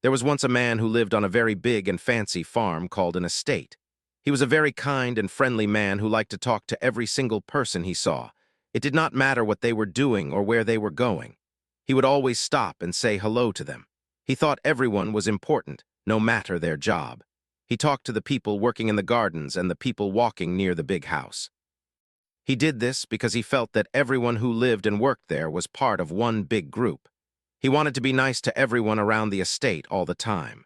There was once a man who lived on a very big and fancy farm called an estate. He was a very kind and friendly man who liked to talk to every single person he saw. It did not matter what they were doing or where they were going. He would always stop and say hello to them. He thought everyone was important, no matter their job. He talked to the people working in the gardens and the people walking near the big house. He did this because he felt that everyone who lived and worked there was part of one big group. He wanted to be nice to everyone around the estate all the time.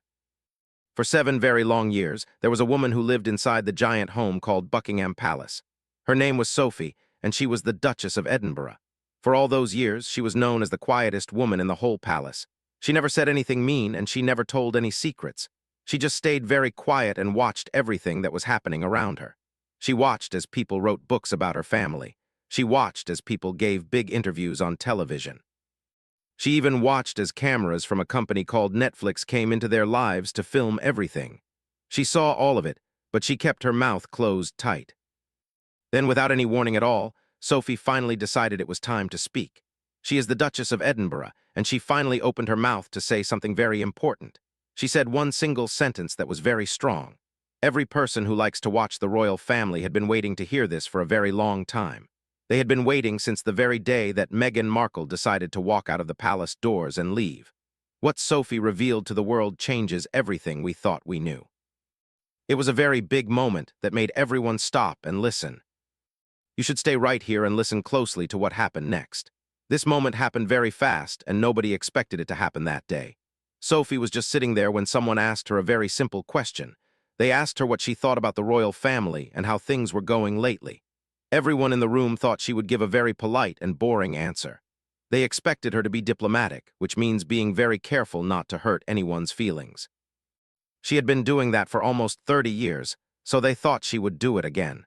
For 7 very long years, there was a woman who lived inside the giant home called Buckingham Palace. Her name was Sophie, and she was the Duchess of Edinburgh. For all those years, she was known as the quietest woman in the whole palace. She never said anything mean, and she never told any secrets. She just stayed very quiet and watched everything that was happening around her. She watched as people wrote books about her family. She watched as people gave big interviews on television. She even watched as cameras from a company called Netflix came into their lives to film everything. She saw all of it, but she kept her mouth closed tight. Then, without any warning at all, Sophie finally decided it was time to speak. She is the Duchess of Edinburgh, and she finally opened her mouth to say something very important. She said one single sentence that was very strong. Every person who likes to watch the royal family had been waiting to hear this for a very long time. They had been waiting since the very day that Meghan Markle decided to walk out of the palace doors and leave. What Sophie revealed to the world changes everything we thought we knew. It was a very big moment that made everyone stop and listen. You should stay right here and listen closely to what happened next. This moment happened very fast, and nobody expected it to happen that day. Sophie was just sitting there when someone asked her a very simple question. They asked her what she thought about the royal family and how things were going lately. Everyone in the room thought she would give a very polite and boring answer. They expected her to be diplomatic, which means being very careful not to hurt anyone's feelings. She had been doing that for almost 30 years, so they thought she would do it again.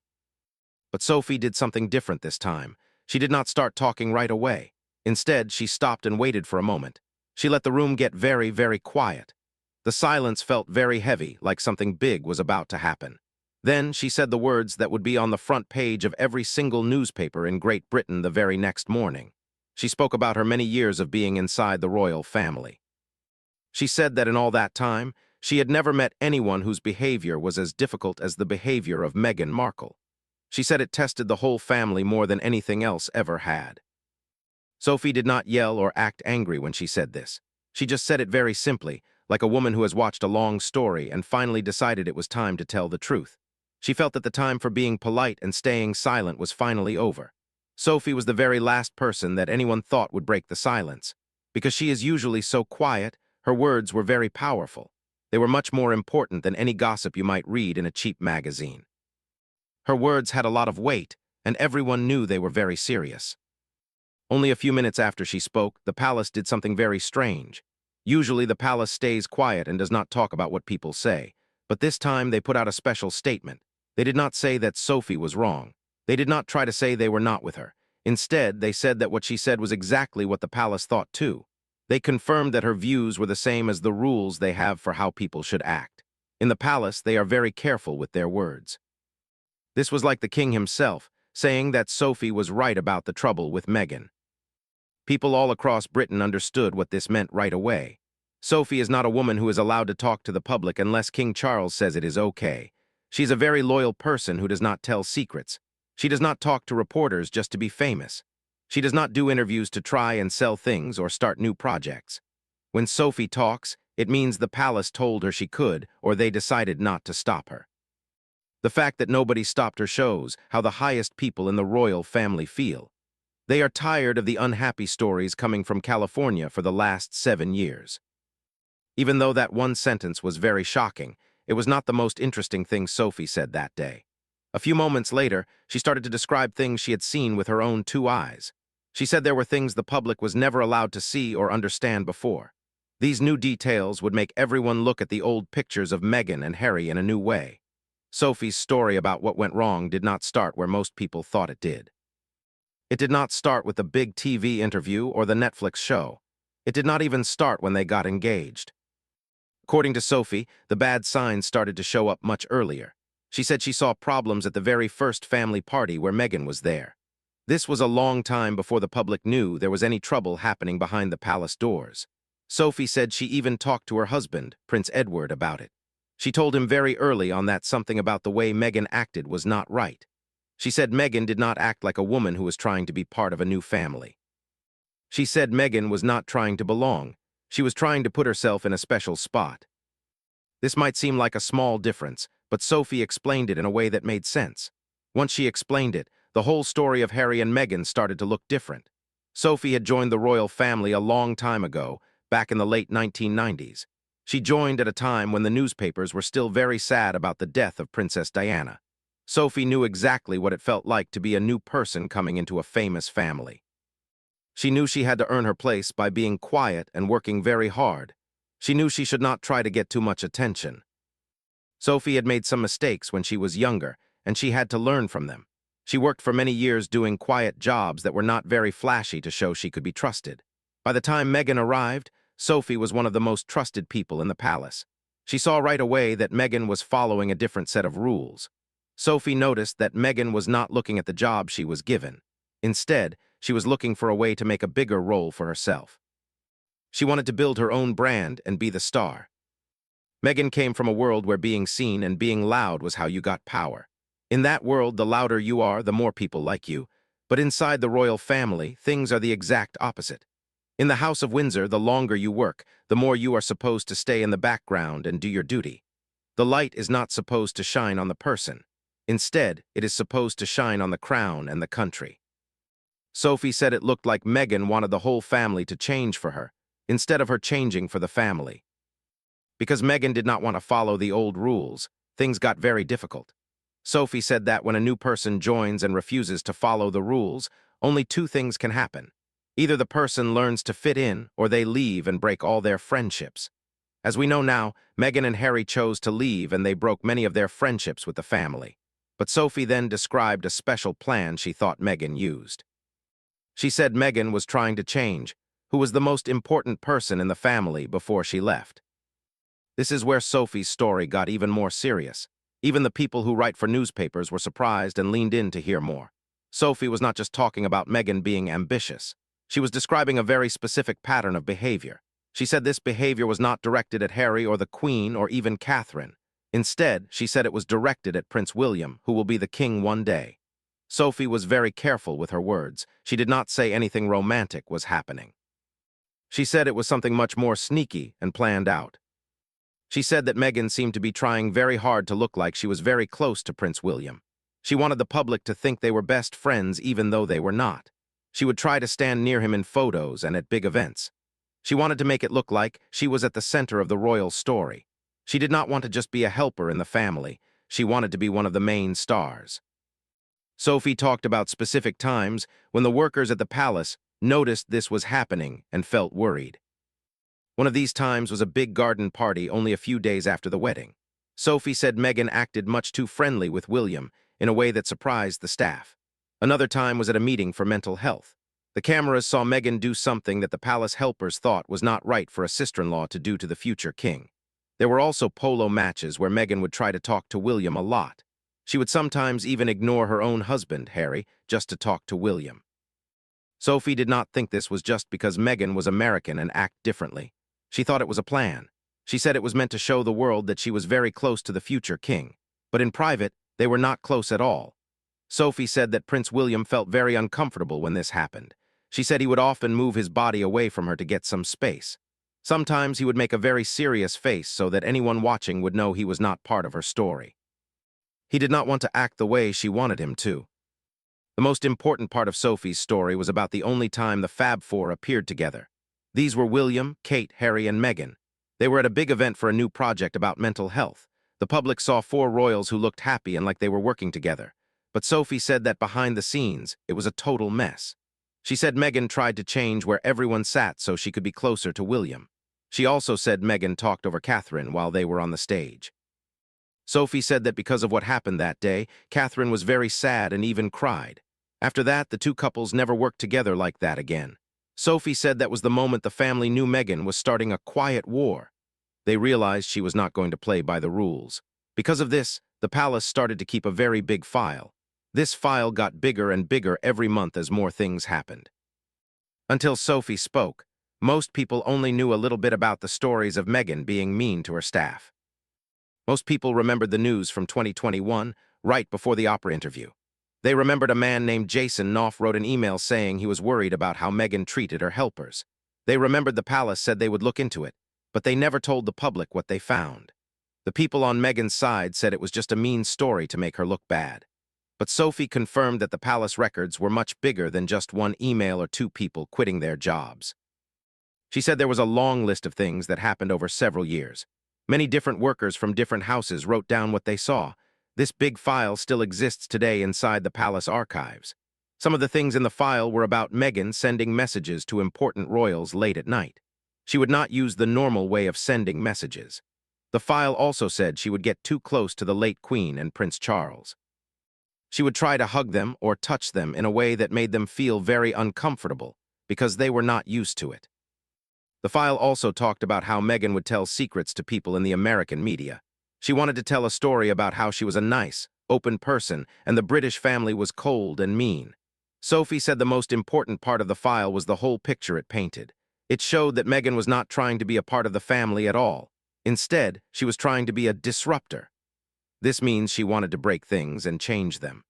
But Sophie did something different this time. She did not start talking right away. Instead, she stopped and waited for a moment. She let the room get very, very quiet. The silence felt very heavy, like something big was about to happen. Then she said the words that would be on the front page of every single newspaper in Great Britain the very next morning. She spoke about her many years of being inside the royal family. She said that in all that time, she had never met anyone whose behavior was as difficult as the behavior of Meghan Markle. She said it tested the whole family more than anything else ever had. Sophie did not yell or act angry when she said this. She just said it very simply, like a woman who has watched a long story and finally decided it was time to tell the truth. She felt that the time for being polite and staying silent was finally over. Sophie was the very last person that anyone thought would break the silence. Because she is usually so quiet, her words were very powerful. They were much more important than any gossip you might read in a cheap magazine. Her words had a lot of weight, and everyone knew they were very serious. Only a few minutes after she spoke, the palace did something very strange. Usually the palace stays quiet and does not talk about what people say, but this time they put out a special statement. They did not say that Sophie was wrong. They did not try to say they were not with her. Instead, they said that what she said was exactly what the palace thought too. They confirmed that her views were the same as the rules they have for how people should act. In the palace, they are very careful with their words. This was like the king himself, saying that Sophie was right about the trouble with Meghan. People all across Britain understood what this meant right away. Sophie is not a woman who is allowed to talk to the public unless King Charles says it is okay. She's a very loyal person who does not tell secrets. She does not talk to reporters just to be famous. She does not do interviews to try and sell things or start new projects. When Sophie talks, it means the palace told her she could, or they decided not to stop her. The fact that nobody stopped her shows how the highest people in the royal family feel. They are tired of the unhappy stories coming from California for the last 7 years. Even though that one sentence was very shocking, it was not the most interesting thing Sophie said that day. A few moments later, she started to describe things she had seen with her own 2 eyes. She said there were things the public was never allowed to see or understand before. These new details would make everyone look at the old pictures of Meghan and Harry in a new way. Sophie's story about what went wrong did not start where most people thought it did. It did not start with the big TV interview or the Netflix show. It did not even start when they got engaged. According to Sophie, the bad signs started to show up much earlier. She said she saw problems at the very first family party where Meghan was there. This was a long time before the public knew there was any trouble happening behind the palace doors. Sophie said she even talked to her husband, Prince Edward, about it. She told him very early on that something about the way Meghan acted was not right. She said Meghan did not act like a woman who was trying to be part of a new family. She said Meghan was not trying to belong. She was trying to put herself in a special spot. This might seem like a small difference, but Sophie explained it in a way that made sense. Once she explained it, the whole story of Harry and Meghan started to look different. Sophie had joined the royal family a long time ago, back in the late 1990s. She joined at a time when the newspapers were still very sad about the death of Princess Diana. Sophie knew exactly what it felt like to be a new person coming into a famous family. She knew she had to earn her place by being quiet and working very hard. She knew she should not try to get too much attention. Sophie had made some mistakes when she was younger, and she had to learn from them. She worked for many years doing quiet jobs that were not very flashy to show she could be trusted. By the time Meghan arrived, Sophie was one of the most trusted people in the palace. She saw right away that Meghan was following a different set of rules. Sophie noticed that Meghan was not looking at the job she was given. Instead, she was looking for a way to make a bigger role for herself. She wanted to build her own brand and be the star. Meghan came from a world where being seen and being loud was how you got power. In that world, the louder you are, the more people like you. But inside the royal family, things are the exact opposite. In the House of Windsor, the longer you work, the more you are supposed to stay in the background and do your duty. The light is not supposed to shine on the person. Instead, it is supposed to shine on the crown and the country. Sophie said it looked like Meghan wanted the whole family to change for her, instead of her changing for the family. Because Meghan did not want to follow the old rules, things got very difficult. Sophie said that when a new person joins and refuses to follow the rules, only two things can happen. Either the person learns to fit in, or they leave and break all their friendships. As we know now, Meghan and Harry chose to leave and they broke many of their friendships with the family. But Sophie then described a special plan she thought Meghan used. She said Meghan was trying to change, who was the most important person in the family before she left. This is where Sophie's story got even more serious. Even the people who write for newspapers were surprised and leaned in to hear more. Sophie was not just talking about Meghan being ambitious. She was describing a very specific pattern of behavior. She said this behavior was not directed at Harry or the Queen or even Catherine. Instead, she said it was directed at Prince William, who will be the king one day. Sophie was very careful with her words. She did not say anything romantic was happening. She said it was something much more sneaky and planned out. She said that Meghan seemed to be trying very hard to look like she was very close to Prince William. She wanted the public to think they were best friends even though they were not. She would try to stand near him in photos and at big events. She wanted to make it look like she was at the center of the royal story. She did not want to just be a helper in the family. She wanted to be one of the main stars. Sophie talked about specific times when the workers at the palace noticed this was happening and felt worried. One of these times was a big garden party only a few days after the wedding. Sophie said Meghan acted much too friendly with William in a way that surprised the staff. Another time was at a meeting for mental health. The cameras saw Meghan do something that the palace helpers thought was not right for a sister-in-law to do to the future king. There were also polo matches where Meghan would try to talk to William a lot. She would sometimes even ignore her own husband, Harry, just to talk to William. Sophie did not think this was just because Meghan was American and act differently. She thought it was a plan. She said it was meant to show the world that she was very close to the future king. But in private, they were not close at all. Sophie said that Prince William felt very uncomfortable when this happened. She said he would often move his body away from her to get some space. Sometimes he would make a very serious face so that anyone watching would know he was not part of her story. He did not want to act the way she wanted him to. The most important part of Sophie's story was about the only time the Fab Four appeared together. These were William, Kate, Harry, and Meghan. They were at a big event for a new project about mental health. The public saw four royals who looked happy and like they were working together. But Sophie said that behind the scenes, it was a total mess. She said Meghan tried to change where everyone sat so she could be closer to William. She also said Meghan talked over Catherine while they were on the stage. Sophie said that because of what happened that day, Catherine was very sad and even cried. After that, the two couples never worked together like that again. Sophie said that was the moment the family knew Meghan was starting a quiet war. They realized she was not going to play by the rules. Because of this, the palace started to keep a very big file. This file got bigger and bigger every month as more things happened. Until Sophie spoke. Most people only knew a little bit about the stories of Meghan being mean to her staff. Most people remembered the news from 2021, right before the Oprah interview. They remembered a man named Jason Knopf wrote an email saying he was worried about how Meghan treated her helpers. They remembered the palace said they would look into it, but they never told the public what they found. The people on Meghan's side said it was just a mean story to make her look bad. But Sophie confirmed that the palace records were much bigger than just one email or two people quitting their jobs. She said there was a long list of things that happened over several years. Many different workers from different houses wrote down what they saw. This big file still exists today inside the palace archives. Some of the things in the file were about Meghan sending messages to important royals late at night. She would not use the normal way of sending messages. The file also said she would get too close to the late Queen and Prince Charles. She would try to hug them or touch them in a way that made them feel very uncomfortable because they were not used to it. The file also talked about how Meghan would tell secrets to people in the American media. She wanted to tell a story about how she was a nice, open person and the British family was cold and mean. Sophie said the most important part of the file was the whole picture it painted. It showed that Meghan was not trying to be a part of the family at all. Instead, she was trying to be a disruptor. This means she wanted to break things and change them.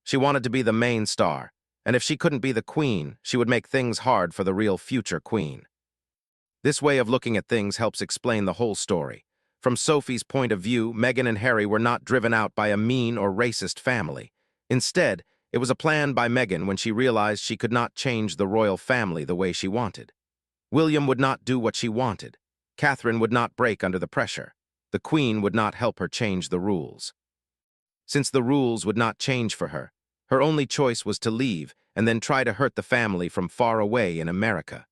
She wanted to be the main star, and if she couldn't be the queen, she would make things hard for the real future queen. This way of looking at things helps explain the whole story. From Sophie's point of view, Meghan and Harry were not driven out by a mean or racist family. Instead, it was a plan by Meghan when she realized she could not change the royal family the way she wanted. William would not do what she wanted. Catherine would not break under the pressure. The Queen would not help her change the rules. Since the rules would not change for her, her only choice was to leave and then try to hurt the family from far away in America.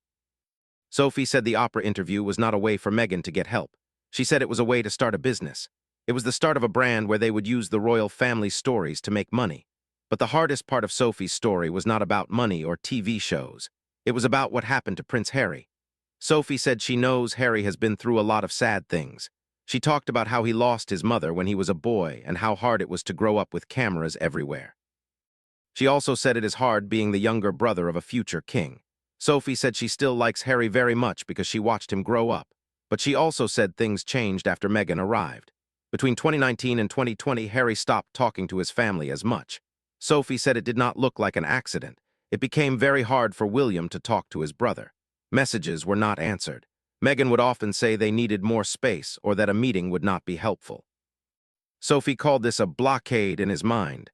Sophie said the Oprah interview was not a way for Meghan to get help. She said it was a way to start a business. It was the start of a brand where they would use the royal family stories to make money. But the hardest part of Sophie's story was not about money or TV shows. It was about what happened to Prince Harry. Sophie said she knows Harry has been through a lot of sad things. She talked about how he lost his mother when he was a boy and how hard it was to grow up with cameras everywhere. She also said it is hard being the younger brother of a future king. Sophie said she still likes Harry very much because she watched him grow up. But she also said things changed after Meghan arrived. Between 2019 and 2020, Harry stopped talking to his family as much. Sophie said it did not look like an accident. It became very hard for William to talk to his brother. Messages were not answered. Meghan would often say they needed more space or that a meeting would not be helpful. Sophie called this a blockade in his mind.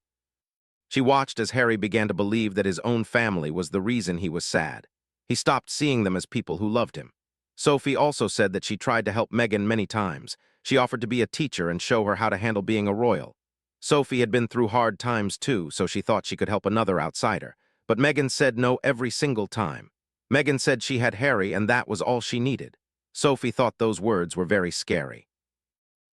She watched as Harry began to believe that his own family was the reason he was sad. He stopped seeing them as people who loved him. Sophie also said that she tried to help Meghan many times. She offered to be a teacher and show her how to handle being a royal. Sophie had been through hard times too, so she thought she could help another outsider. But Meghan said no every single time. Meghan said she had Harry and that was all she needed. Sophie thought those words were very scary.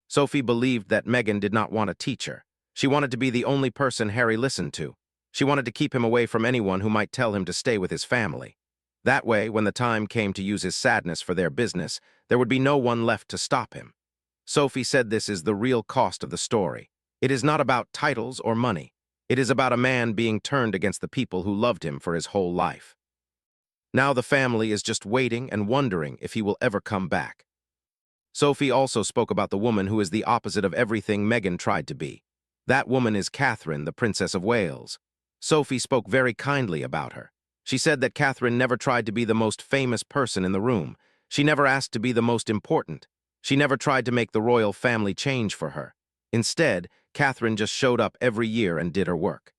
Sophie believed that Meghan did not want a teacher. She wanted to be the only person Harry listened to. She wanted to keep him away from anyone who might tell him to stay with his family. That way, when the time came to use his sadness for their business, there would be no one left to stop him. Sophie said this is the real cost of the story. It is not about titles or money. It is about a man being turned against the people who loved him for his whole life. Now the family is just waiting and wondering if he will ever come back. Sophie also spoke about the woman who is the opposite of everything Meghan tried to be. That woman is Catherine, the Princess of Wales. Sophie spoke very kindly about her. She said that Catherine never tried to be the most famous person in the room. She never asked to be the most important. She never tried to make the royal family change for her. Instead, Catherine just showed up every year and did her work.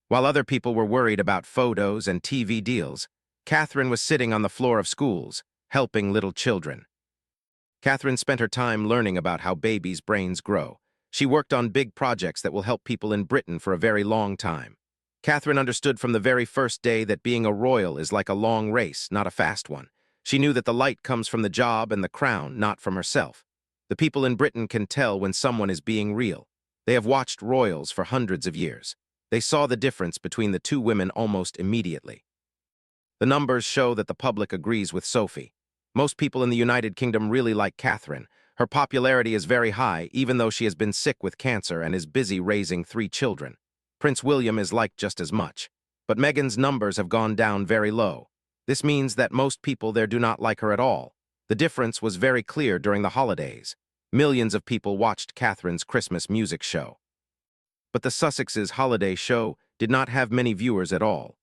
While other people were worried about photos and TV deals, Catherine was sitting on the floor of schools, helping little children. Catherine spent her time learning about how babies' brains grow. She worked on big projects that will help people in Britain for a very long time. Catherine understood from the very first day that being a royal is like a long race, not a fast one. She knew that the light comes from the job and the crown, not from herself. The people in Britain can tell when someone is being real. They have watched royals for hundreds of years. They saw the difference between the two women almost immediately. The numbers show that the public agrees with Sophie. Most people in the United Kingdom really like Catherine. Her popularity is very high, even though she has been sick with cancer and is busy raising 3 children. Prince William is liked just as much. But Meghan's numbers have gone down very low. This means that most people there do not like her at all. The difference was very clear during the holidays. Millions of people watched Catherine's Christmas music show. But the Sussex's holiday show did not have many viewers at all.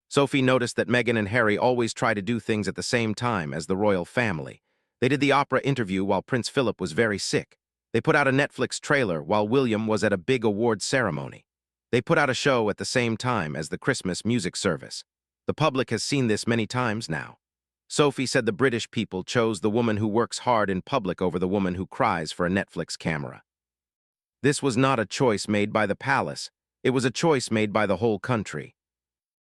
Sophie noticed that Meghan and Harry always try to do things at the same time as the royal family. They did the opera interview while Prince Philip was very sick. They put out a Netflix trailer while William was at a big award ceremony. They put out a show at the same time as the Christmas music service. The public has seen this many times now. Sophie said the British people chose the woman who works hard in public over the woman who cries for a Netflix camera. This was not a choice made by the palace. It was a choice made by the whole country.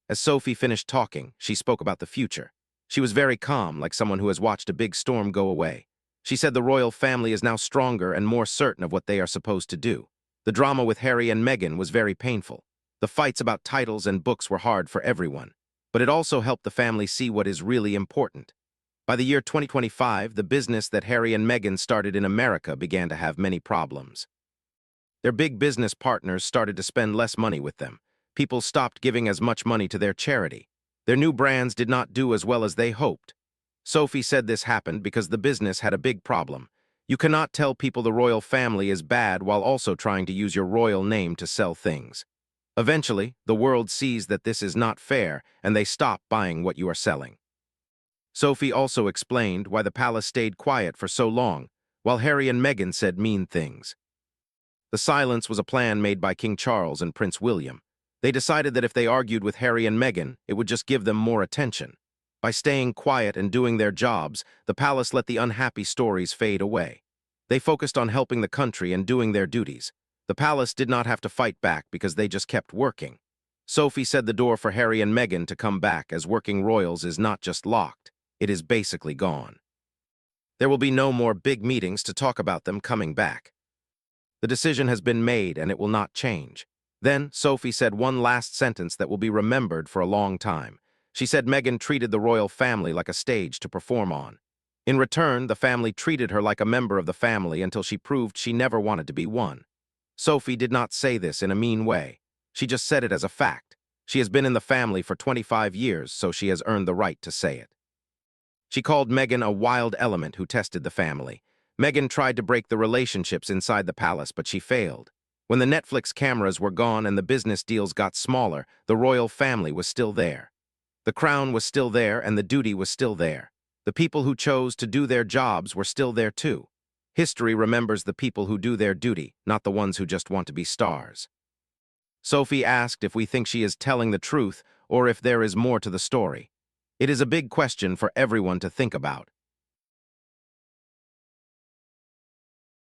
As Sophie finished talking, she spoke about the future. She was very calm, like someone who has watched a big storm go away. She said the royal family is now stronger and more certain of what they are supposed to do. The drama with Harry and Meghan was very painful. The fights about titles and books were hard for everyone. But it also helped the family see what is really important. By the year 2025, the business that Harry and Meghan started in America began to have many problems. Their big business partners started to spend less money with them. People stopped giving as much money to their charity. Their new brands did not do as well as they hoped. Sophie said this happened because the business had a big problem. You cannot tell people the royal family is bad while also trying to use your royal name to sell things. Eventually, the world sees that this is not fair, and they stop buying what you are selling. Sophie also explained why the palace stayed quiet for so long, while Harry and Meghan said mean things. The silence was a plan made by King Charles and Prince William. They decided that if they argued with Harry and Meghan, it would just give them more attention. By staying quiet and doing their jobs, the palace let the unhappy stories fade away. They focused on helping the country and doing their duties. The palace did not have to fight back because they just kept working. Sophie said the door for Harry and Meghan to come back as working royals is not just locked, it is basically gone. There will be no more big meetings to talk about them coming back. The decision has been made and it will not change. Then, Sophie said one last sentence that will be remembered for a long time. She said Meghan treated the royal family like a stage to perform on. In return, the family treated her like a member of the family until she proved she never wanted to be one. Sophie did not say this in a mean way. She just said it as a fact. She has been in the family for 25 years, so she has earned the right to say it. She called Meghan a wild element who tested the family. Meghan tried to break the relationships inside the palace, but she failed. When the Netflix cameras were gone and the business deals got smaller, the royal family was still there. The crown was still there and the duty was still there. The people who chose to do their jobs were still there too. History remembers the people who do their duty, not the ones who just want to be stars. Sophie asked if we think she is telling the truth or if there is more to the story. It is a big question for everyone to think about.